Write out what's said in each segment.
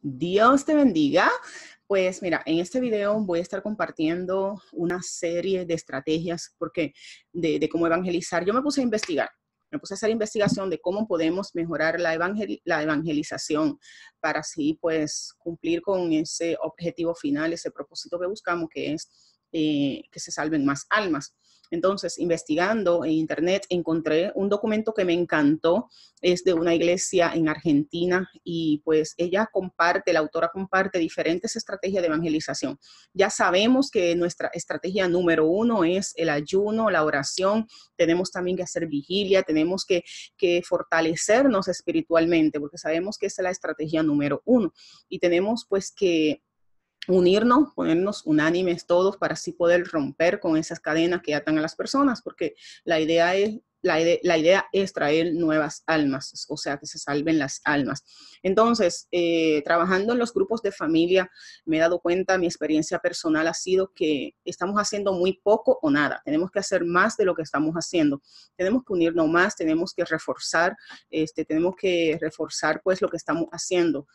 Dios te bendiga. Pues mira, en este video voy a estar compartiendo una serie de estrategias porque de cómo evangelizar. Yo me puse a investigar, me puse a hacer investigación de cómo podemos mejorar la evangelización para así pues cumplir con ese objetivo final, ese propósito que buscamos, que es que se salven más almas. Entonces, investigando en internet, encontré un documento que me encantó. Es de una iglesia en Argentina y pues ella comparte, la autora comparte diferentes estrategias de evangelización. Ya sabemos que nuestra estrategia número uno es el ayuno, la oración. Tenemos también que hacer vigilia, tenemos que fortalecernos espiritualmente, porque sabemos que esa es la estrategia número uno. Y tenemos pues que unirnos, ponernos unánimes todos para así poder romper con esas cadenas que atan a las personas, porque la idea es traer nuevas almas, o sea, que se salven las almas. Entonces, trabajando en los grupos de familia, me he dado cuenta, mi experiencia personal ha sido que estamos haciendo muy poco o nada. Tenemos que hacer más de lo que estamos haciendo. Tenemos que unirnos más, tenemos que reforzar pues lo que estamos haciendo.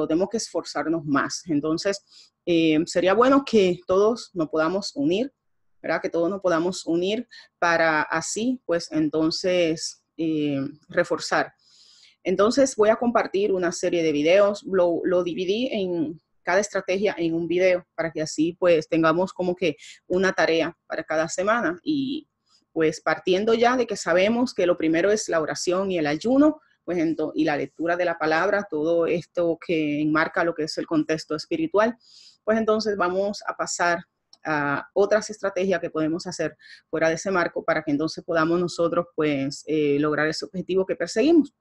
Tenemos que esforzarnos más. Entonces, sería bueno que todos nos podamos unir, ¿verdad? Que todos nos podamos unir para así, pues, entonces, reforzar. Entonces, voy a compartir una serie de videos. Lo dividí en cada estrategia en un video para que así, pues, tengamos como que una tarea para cada semana. Y, pues, partiendo ya de que sabemos que lo primero es la oración y el ayuno, pues, y la lectura de la palabra, todo esto que enmarca lo que es el contexto espiritual, pues entonces vamos a pasar a otras estrategias que podemos hacer fuera de ese marco para que entonces podamos nosotros pues lograr ese objetivo que perseguimos.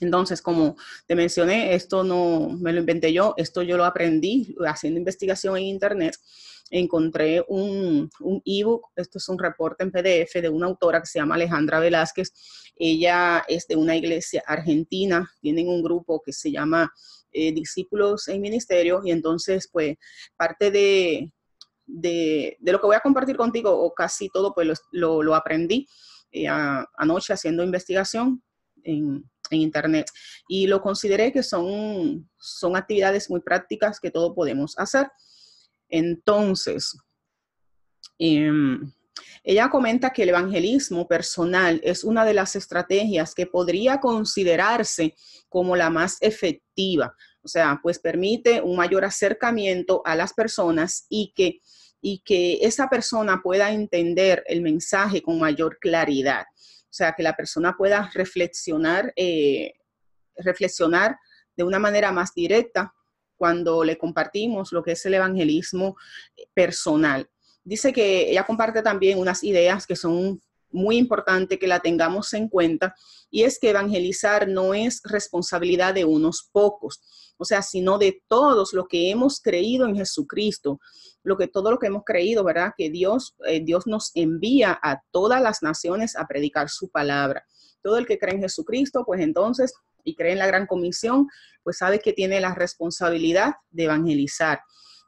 Entonces, como te mencioné, esto no me lo inventé yo, esto yo lo aprendí haciendo investigación en internet. Encontré un ebook, esto es un reporte en PDF de una autora que se llama Alejandra Velázquez. Ella es de una iglesia argentina, tienen un grupo que se llama Discípulos en Ministerio, y entonces pues parte de lo que voy a compartir contigo, o casi todo, pues lo aprendí anoche haciendo investigación en internet, y lo consideré que son actividades muy prácticas que todos podemos hacer. Entonces, ella comenta que el evangelismo personal es una de las estrategias que podría considerarse como la más efectiva. O sea, pues permite un mayor acercamiento a las personas y que esa persona pueda entender el mensaje con mayor claridad. O sea, que la persona pueda reflexionar de una manera más directa cuando le compartimos lo que es el evangelismo personal. Dice que ella comparte también unas ideas que son muy importantes que la tengamos en cuenta, y es que evangelizar no es responsabilidad de unos pocos, o sea, sino de todos los que hemos creído en Jesucristo, todo lo que hemos creído, ¿verdad? Que Dios nos envía a todas las naciones a predicar su palabra. Todo el que cree en Jesucristo, pues entonces, y cree en la gran comisión, pues sabe que tiene la responsabilidad de evangelizar.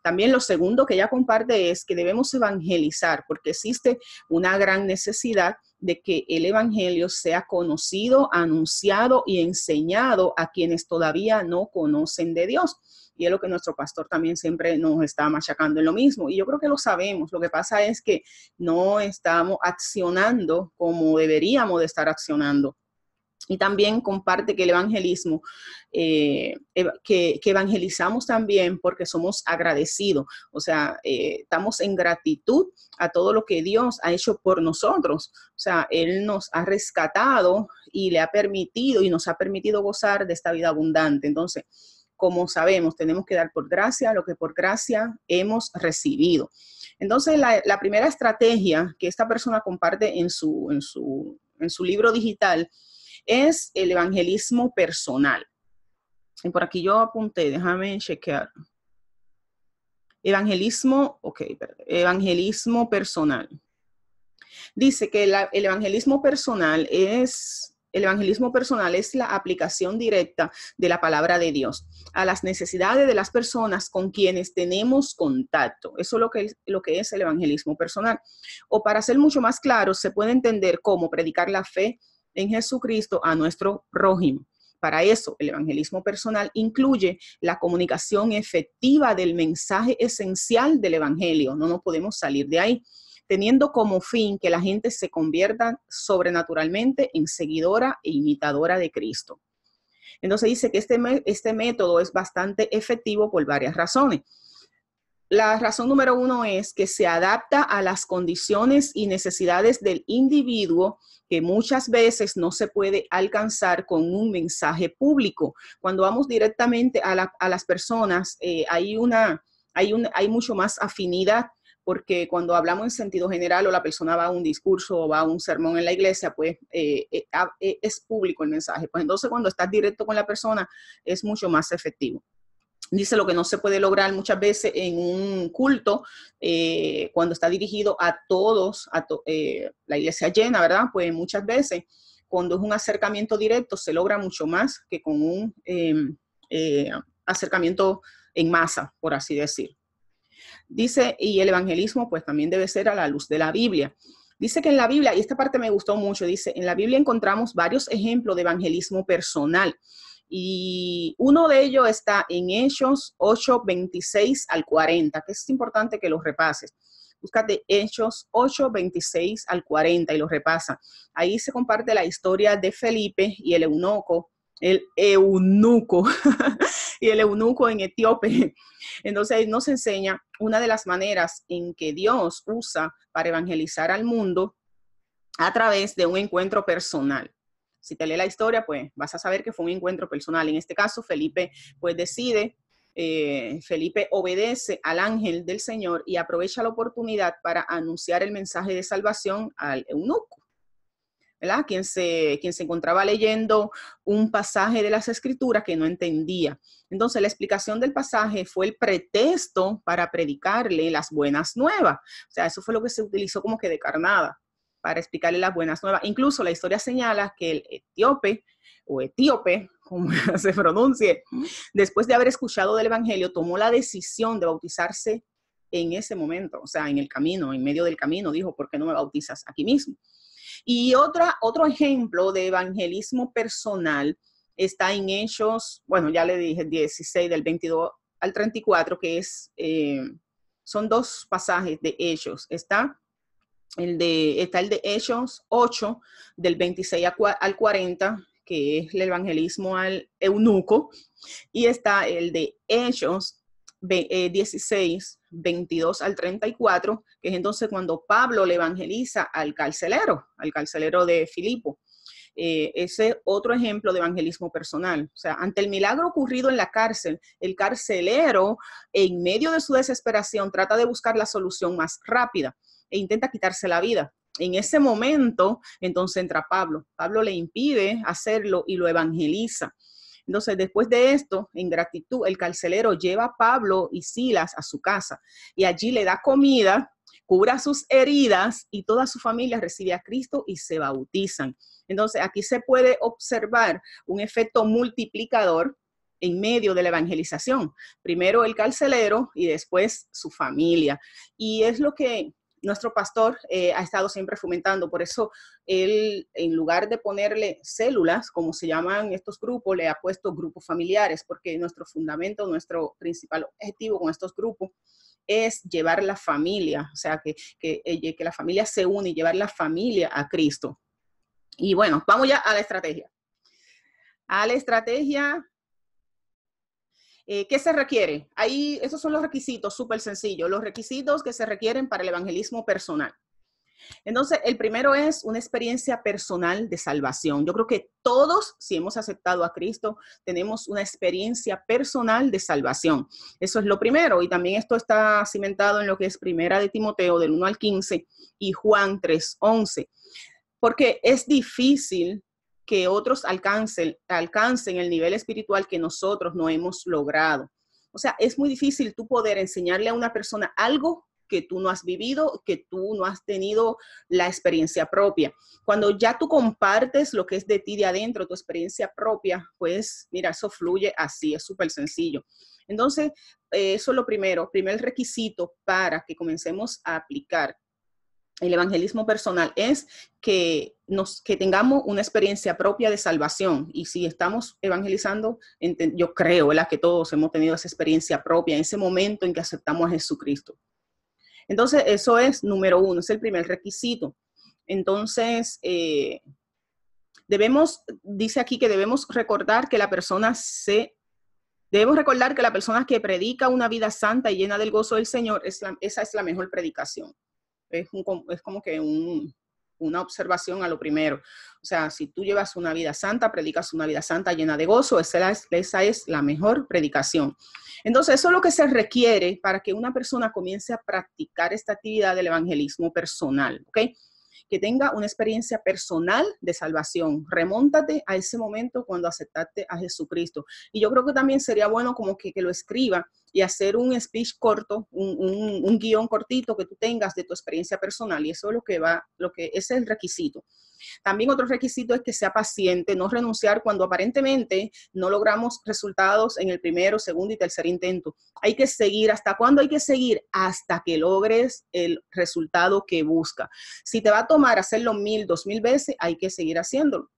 También lo segundo que ella comparte es que debemos evangelizar porque existe una gran necesidad de que el evangelio sea conocido, anunciado y enseñado a quienes todavía no conocen de Dios. Y es lo que nuestro pastor también siempre nos está machacando en lo mismo. Y yo creo que lo sabemos. Lo que pasa es que no estamos accionando como deberíamos de estar accionando. Y también comparte que el evangelismo, que evangelizamos también porque somos agradecidos. O sea, estamos en gratitud a todo lo que Dios ha hecho por nosotros. O sea, Él nos ha rescatado y le ha permitido y nos ha permitido gozar de esta vida abundante. Entonces, como sabemos, tenemos que dar por gracia lo que por gracia hemos recibido. Entonces, la primera estrategia que esta persona comparte en su libro digital es el evangelismo personal. Y por aquí yo apunté, déjame chequear. Evangelismo personal. Dice que el evangelismo personal es la aplicación directa de la palabra de Dios a las necesidades de las personas con quienes tenemos contacto. Eso es lo que es el evangelismo personal. O para ser mucho más claro, se puede entender como predicar la fe en Jesucristo a nuestro prójimo. para eso, el evangelismo personal incluye la comunicación efectiva del mensaje esencial del evangelio. No nos podemos salir de ahí, teniendo como fin que la gente se convierta sobrenaturalmente en seguidora e imitadora de Cristo. Entonces dice que este método es bastante efectivo por varias razones. La razón número uno es que se adapta a las condiciones y necesidades del individuo, que muchas veces no se puede alcanzar con un mensaje público. Cuando vamos directamente a las personas, hay mucho más afinidad, porque cuando hablamos en sentido general o la persona va a un discurso o va a un sermón en la iglesia, pues es público el mensaje. Pues entonces cuando estás directo con la persona es mucho más efectivo. Dice lo que no se puede lograr muchas veces en un culto, cuando está dirigido a todos, la iglesia llena, ¿verdad? Pues muchas veces cuando es un acercamiento directo se logra mucho más que con un acercamiento en masa, por así decir. Dice, y el evangelismo pues también debe ser a la luz de la Biblia. Dice que en la Biblia, y esta parte me gustó mucho, dice, en la Biblia encontramos varios ejemplos de evangelismo personal. Y uno de ellos está en Hechos 8, 26 al 40, que es importante que los repases. Búscate Hechos 8, 26 al 40 y los repasa. Ahí se comparte la historia de Felipe y el eunuco y el eunuco en Etíope. Entonces ahí nos enseña una de las maneras en que Dios usa para evangelizar al mundo a través de un encuentro personal. Si te lee la historia, pues vas a saber que fue un encuentro personal. En este caso, Felipe pues Felipe obedece al ángel del Señor y aprovecha la oportunidad para anunciar el mensaje de salvación al eunuco, ¿verdad? Quien se encontraba leyendo un pasaje de las Escrituras que no entendía. Entonces, la explicación del pasaje fue el pretexto para predicarle las buenas nuevas. O sea, eso fue lo que se utilizó como que de carnada, para explicarle las buenas nuevas. Incluso la historia señala que el etíope, como se pronuncie, después de haber escuchado del evangelio, tomó la decisión de bautizarse en ese momento, o sea, en el camino, en medio del camino, dijo, ¿por qué no me bautizas aquí mismo? Y otro ejemplo de evangelismo personal está en Hechos, bueno, ya le dije, 16, del 22 al 34, que son dos pasajes de Hechos. Está el de Hechos 8, del 26 al 40, que es el evangelismo al eunuco, y está el de Hechos 16, 22 al 34, que es entonces cuando Pablo le evangeliza al carcelero de Filipo. Ese otro ejemplo de evangelismo personal. O sea, ante el milagro ocurrido en la cárcel, el carcelero, en medio de su desesperación, trata de buscar la solución más rápida e intenta quitarse la vida. En ese momento, entonces entra Pablo. Pablo le impide hacerlo y lo evangeliza. Entonces, después de esto, en gratitud, el carcelero lleva a Pablo y Silas a su casa y allí le da comida, cura sus heridas y toda su familia recibe a Cristo y se bautizan. Entonces, aquí se puede observar un efecto multiplicador en medio de la evangelización. Primero el carcelero y después su familia. Y es lo que nuestro pastor ha estado siempre fomentando. Por eso él, en lugar de ponerle células, como se llaman estos grupos, le ha puesto grupos familiares, porque nuestro fundamento, nuestro principal objetivo con estos grupos es llevar la familia, o sea, que la familia se une y llevar la familia a Cristo. Y bueno, vamos ya a la estrategia. ¿Qué se requiere? Ahí, esos son los requisitos, súper sencillos, los requisitos que se requieren para el evangelismo personal. Entonces, el primero es una experiencia personal de salvación. Yo creo que todos, si hemos aceptado a Cristo, tenemos una experiencia personal de salvación. Eso es lo primero. Y también esto está cimentado en lo que es Primera de Timoteo, del 1 al 15, y Juan 3, 11. Porque es difícil que otros alcancen el nivel espiritual que nosotros no hemos logrado. O sea, es muy difícil tú poder enseñarle a una persona algo que tú no has vivido, que tú no has tenido la experiencia propia. Cuando ya tú compartes lo que es de ti de adentro, tu experiencia propia, pues mira, eso fluye así, es súper sencillo. Entonces, eso es lo primero, primer requisito para que comencemos a aplicar el evangelismo personal es que tengamos una experiencia propia de salvación. Y si estamos evangelizando, yo creo, ¿verdad?, que todos hemos tenido esa experiencia propia en ese momento en que aceptamos a Jesucristo. Entonces, eso es número 1, es el primer requisito. Entonces, dice aquí que debemos recordar que la persona que predica una vida santa y llena del gozo del Señor, esa es la mejor predicación. Es como que una observación a lo primero. O sea, si tú llevas una vida santa, predicas una vida santa llena de gozo, esa es la mejor predicación. Entonces, eso es lo que se requiere para que una persona comience a practicar esta actividad del evangelismo personal, ¿ok? Que tenga una experiencia personal de salvación. Remóntate a ese momento cuando aceptaste a Jesucristo. Y yo creo que también sería bueno como que lo escriba y hacer un speech corto, un guión cortito que tú tengas de tu experiencia personal. Y eso es ese es el requisito. También otro requisito es que sea paciente, no renunciar cuando aparentemente no logramos resultados en el primero, segundo y tercer intento. Hay que seguir. ¿Hasta cuándo hay que seguir? Hasta que logres el resultado que busca. Si te va a tomar hacerlo 1000, 2000 veces, hay que seguir haciéndolo.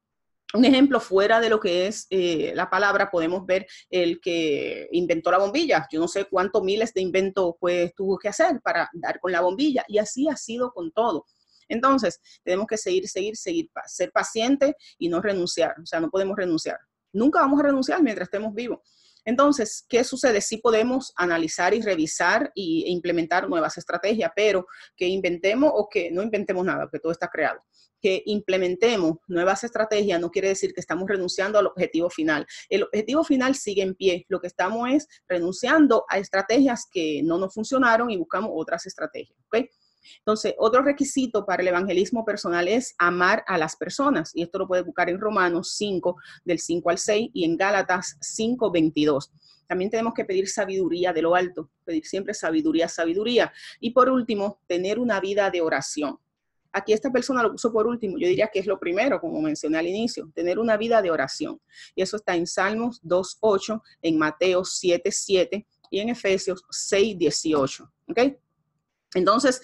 Un ejemplo fuera de lo que es la palabra, podemos ver el que inventó la bombilla. Yo no sé cuántos miles de inventos pues tuvo que hacer para dar con la bombilla, y así ha sido con todo. Entonces, tenemos que seguir, ser pacientes y no renunciar. O sea, no podemos renunciar. Nunca vamos a renunciar mientras estemos vivos. Entonces, ¿qué sucede? Sí podemos analizar y revisar e implementar nuevas estrategias, pero que inventemos o que no inventemos nada, porque todo está creado. Que implementemos nuevas estrategias no quiere decir que estamos renunciando al objetivo final. El objetivo final sigue en pie. Lo que estamos es renunciando a estrategias que no nos funcionaron y buscamos otras estrategias, ¿ok? Entonces, otro requisito para el evangelismo personal es amar a las personas. Y esto lo puedes buscar en Romanos 5, del 5 al 6, y en Gálatas 5, 22. También tenemos que pedir sabiduría de lo alto, pedir siempre sabiduría. Y por último, tener una vida de oración. Aquí esta persona lo puso por último. Yo diría que es lo primero, como mencioné al inicio, tener una vida de oración. Y eso está en Salmos 2:8, en Mateo 7:7 y en Efesios 6:18. ¿Ok? Entonces,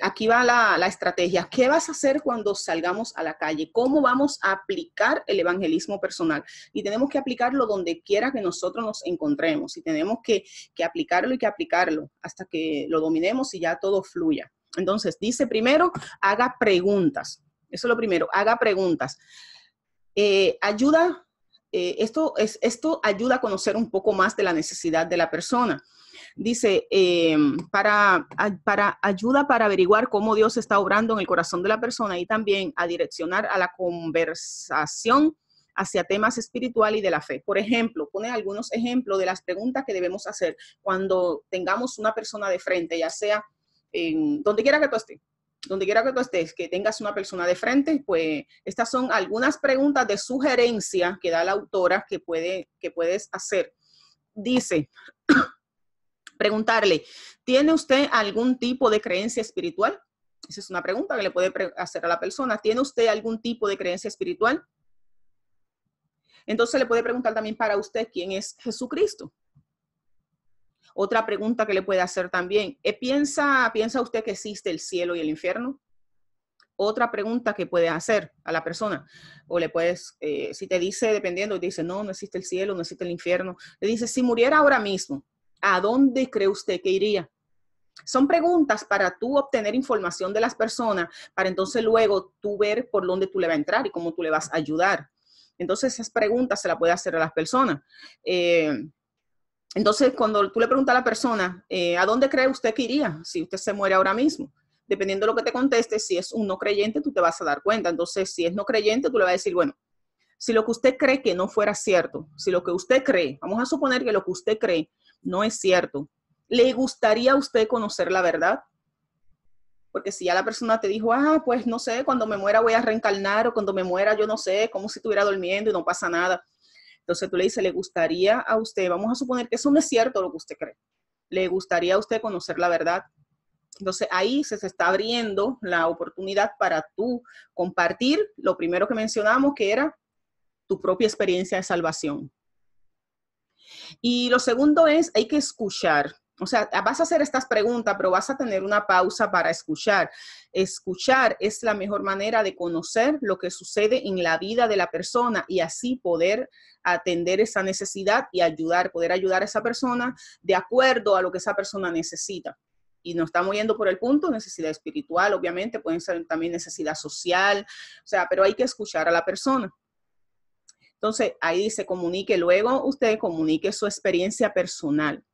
aquí va la estrategia. ¿Qué vas a hacer cuando salgamos a la calle? ¿Cómo vamos a aplicar el evangelismo personal? Y tenemos que aplicarlo donde quiera que nosotros nos encontremos. Y tenemos que aplicarlo hasta que lo dominemos y ya todo fluya. Entonces, dice primero, haga preguntas. Eso es lo primero, haga preguntas. Esto ayuda a conocer un poco más de la necesidad de la persona. Dice, ayuda para averiguar cómo Dios está obrando en el corazón de la persona y también a direccionar a la conversación hacia temas espirituales y de la fe. Por ejemplo, pone algunos ejemplos de las preguntas que debemos hacer cuando tengamos una persona de frente, ya sea en donde quiera que tú estés, que tengas una persona de frente, pues estas son algunas preguntas de sugerencia que da la autora que puedes hacer. Dice, preguntarle, ¿tiene usted algún tipo de creencia espiritual? Esa es una pregunta que le puede hacer a la persona. ¿Tiene usted algún tipo de creencia espiritual? Entonces le puede preguntar también para usted, ¿quién es Jesucristo? Otra pregunta que le puede hacer también, ¿piensa usted que existe el cielo y el infierno? Otra pregunta que puedes hacer a la persona, o le puedes, si te dice, dependiendo, te dice, no existe el cielo, no existe el infierno, le dice, si muriera ahora mismo, ¿a dónde cree usted que iría? Son preguntas para tú obtener información de las personas, para entonces luego tú ver por dónde tú le vas a entrar y cómo tú le vas a ayudar. Entonces esas preguntas se las puede hacer a las personas. Entonces cuando tú le preguntas a la persona, ¿a dónde cree usted que iría si usted se muere ahora mismo? Dependiendo de lo que te conteste, si es un no creyente, tú te vas a dar cuenta. Entonces, si es no creyente, tú le vas a decir, bueno, si lo que usted cree que no fuera cierto, si lo que usted cree, vamos a suponer que lo que usted cree no es cierto, ¿le gustaría a usted conocer la verdad? Porque si ya la persona te dijo, pues no sé, cuando me muera voy a reencarnar, o cuando me muera yo no sé, como si estuviera durmiendo y no pasa nada. Entonces tú le dices, ¿le gustaría a usted? Vamos a suponer que eso no es cierto lo que usted cree. ¿Le gustaría a usted conocer la verdad? Entonces ahí se está abriendo la oportunidad para tú compartir lo primero que mencionamos, que era tu propia experiencia de salvación. Y lo segundo es, hay que escuchar. O sea, vas a hacer estas preguntas, pero vas a tener una pausa para escuchar. Escuchar es la mejor manera de conocer lo que sucede en la vida de la persona y así poder atender esa necesidad y poder ayudar a esa persona de acuerdo a lo que esa persona necesita. Y no estamos yendo por el punto, necesidad espiritual, obviamente, pueden ser también necesidad social, o sea, pero hay que escuchar a la persona. Entonces, ahí dice, luego usted comunique su experiencia personal.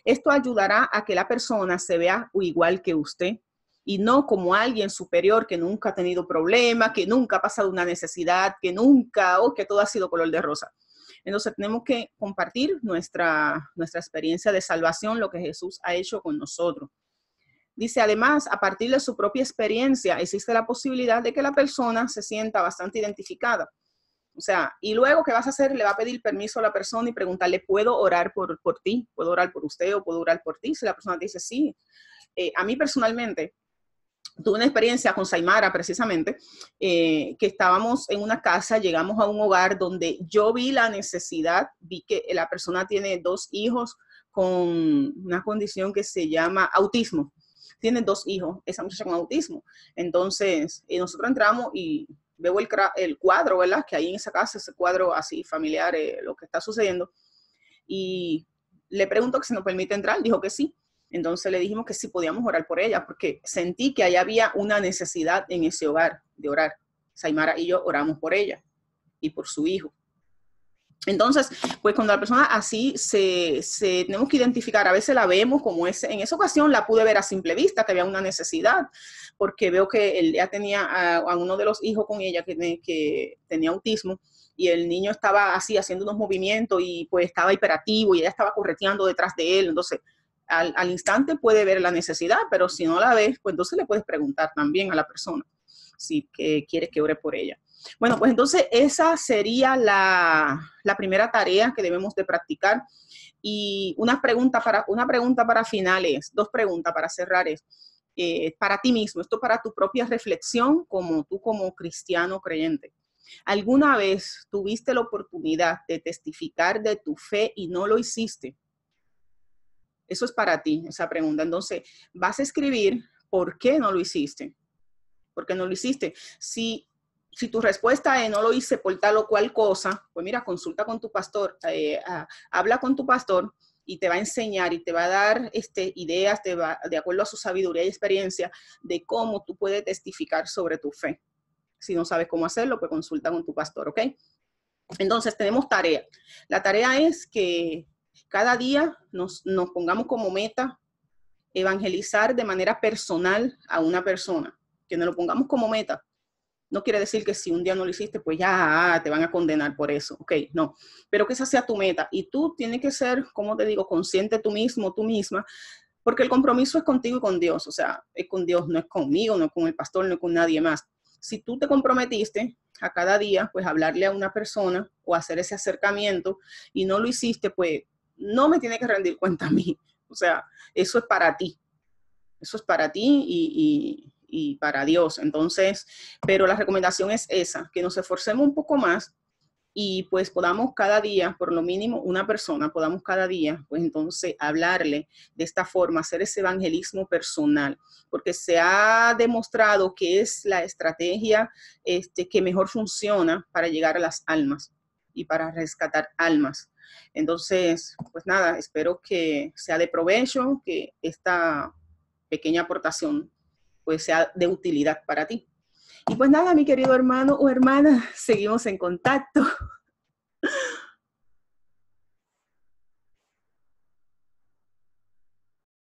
Esto ayudará a que la persona se vea igual que usted y no como alguien superior que nunca ha tenido problemas, que nunca ha pasado una necesidad, que todo ha sido color de rosa. Entonces tenemos que compartir nuestra experiencia de salvación, lo que Jesús ha hecho con nosotros. Dice, además, a partir de su propia experiencia, existe la posibilidad de que la persona se sienta bastante identificada. O sea, y luego, ¿qué vas a hacer? Le va a pedir permiso a la persona y preguntarle, ¿puedo orar por ti? ¿Puedo orar por usted o puedo orar por ti? Si la persona te dice sí. A mí personalmente, tuve una experiencia con Saimara precisamente, que estábamos en una casa, llegamos a un hogar donde yo vi la necesidad, vi que la persona tiene 2 hijos con una condición que se llama autismo. Tiene 2 hijos, esa muchacha con autismo. Entonces, nosotros entramos y veo el cuadro, ¿verdad? Que hay en esa casa, ese cuadro así familiar, lo que está sucediendo. Y le pregunto que si nos permite entrar, dijo que sí. Entonces le dijimos que sí podíamos orar por ella, porque sentí que ahí había una necesidad en ese hogar de orar. Saimara y yo oramos por ella y por su hijo. Entonces, pues cuando la persona así tenemos que identificar, a veces la vemos como en esa ocasión la pude ver a simple vista, que había una necesidad, porque veo que ella tenía a uno de los hijos con ella que tenía autismo, y el niño estaba así haciendo unos movimientos y pues estaba hiperactivo y ella estaba correteando detrás de él. Entonces, al instante puede ver la necesidad, pero si no la ves, pues entonces le puedes preguntar también a la persona si quieres que ore por ella. Bueno, pues entonces esa sería la primera tarea que debemos de practicar. Y una pregunta para finales, 2 preguntas para cerrar es, para ti mismo, esto para tu propia reflexión como cristiano creyente. ¿Alguna vez tuviste la oportunidad de testificar de tu fe y no lo hiciste? Eso es para ti, esa pregunta. Entonces, vas a escribir por qué no lo hiciste. ¿Por qué no lo hiciste? Si tu respuesta es no lo hice por tal o cual cosa, pues mira, consulta con tu pastor, habla con tu pastor y te va a enseñar y te va a dar ideas de acuerdo a su sabiduría y experiencia de cómo tú puedes testificar sobre tu fe. Si no sabes cómo hacerlo, pues consulta con tu pastor, ¿ok? Entonces tenemos tarea. La tarea es que cada día nos pongamos como meta evangelizar de manera personal a una persona, que nos lo pongamos como meta. No quiere decir que si un día no lo hiciste, pues ya te van a condenar por eso. Ok, no. Pero que esa sea tu meta. Y tú tienes que ser, como te digo, consciente tú mismo, tú misma, porque el compromiso es contigo y con Dios. O sea, es con Dios, no es conmigo, no es con el pastor, no es con nadie más. Si tú te comprometiste a cada día, pues hablarle a una persona o hacer ese acercamiento y no lo hiciste, pues no me tiene que rendir cuenta a mí. O sea, eso es para ti. Eso es para ti y para Dios. Entonces, pero la recomendación es esa, que nos esforcemos un poco más y pues podamos cada día, por lo mínimo una persona, podamos cada día, pues entonces hablarle de esta forma, hacer ese evangelismo personal, porque se ha demostrado que es la estrategia que mejor funciona para llegar a las almas y para rescatar almas. Entonces, pues nada, espero que sea de provecho, que esta pequeña aportación pues sea de utilidad para ti. Y pues nada, mi querido hermano o hermana, seguimos en contacto.